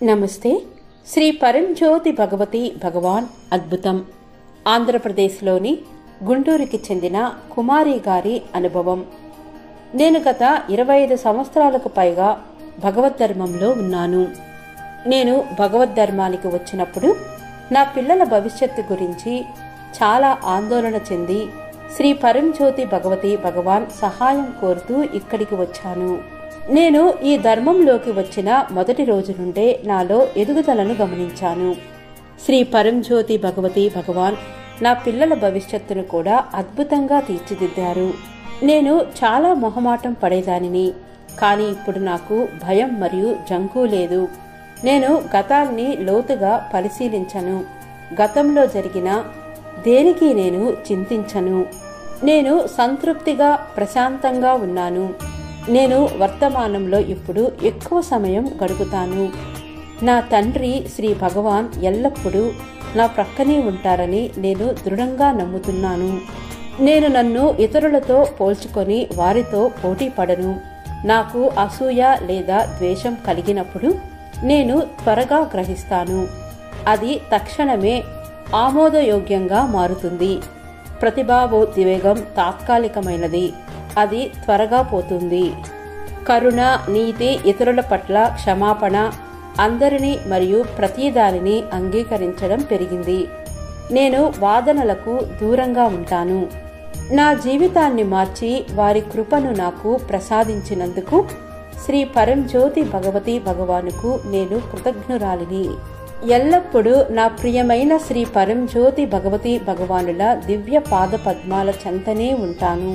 నమస్తే. శ్రీ పరంజ్యోతి భగవతి భగవాన్ అద్భుతం. ఆంధ్రప్రదేశ్లోని గుంటూరుకి చెందిన కుమారి గారి అనుభవం. నేను గత 25 సంవత్సరాలకు పైగా భగవద్ధర్మంలో ఉన్నాను. నేను భగవద్ధర్మానికి వచ్చినప్పుడు నా పిల్లల భవిష్యత్తు గురించి చాలా ఆందోళన చెంది శ్రీ పరంజ్యోతి భగవతి భగవాన్ సహాయం కోరుతూ ఇక్కడికి వచ్చాను. నేను ఈ ధర్మంలోకి వచ్చిన మొదటి రోజు నుండే నాలో ఎదుగుదలను గమనించాను. శ్రీ పరంజ్యోతి భగవతి భగవాన్ నా పిల్లల భవిష్యత్తును కూడా అద్భుతంగా తీర్చిదిద్దారు. నేను చాలా మొహమాటం పడేదానిని, కానీ ఇప్పుడు నాకు భయం మరియు జంకు లేదు. నేను గతాన్ని లోతుగా పరిశీలించను. గతంలో జరిగిన దేనికి నేను చింతించను. నేను సంతృప్తిగా ప్రశాంతంగా ఉన్నాను. నేను వర్తమానంలో ఇప్పుడు ఎక్కువ సమయం గడుపుతాను. నా తండ్రి శ్రీ భగవాన్ ఎల్లప్పుడూ నా ప్రక్కనే ఉంటారని నేను దృఢంగా నమ్ముతున్నాను. నేను నన్ను ఇతరులతో పోల్చుకొని వారితో పోటీ పడను. నాకు అసూయ లేదా ద్వేషం కలిగినప్పుడు నేను త్వరగా గ్రహిస్తాను. అది తక్షణమే ఆమోదయోగ్యంగా మారుతుంది. ప్రతిభావోద్వేగం తాత్కాలికమైనది, అది త్వరగా పోతుంది. కరుణ, నీతి, ఇతరుల పట్ల క్షమాపణ, అందరినీ మరియు ప్రతిదానిని అంగీకరించడం పెరిగింది. నేను వాదనలకు దూరంగా ఉంటాను. నా జీవితాన్ని మార్చి వారి కృపను నాకు ప్రసాదించినందుకు శ్రీ పరంజ్యోతి భగవతి భగవానుకు నేను కృతజ్ఞురాలిని. ఎల్లప్పుడూ నా ప్రియమైన శ్రీ పరంజ్యోతి భగవతి భగవానుల దివ్య పాద పద్మాల చెంతనే ఉంటాను.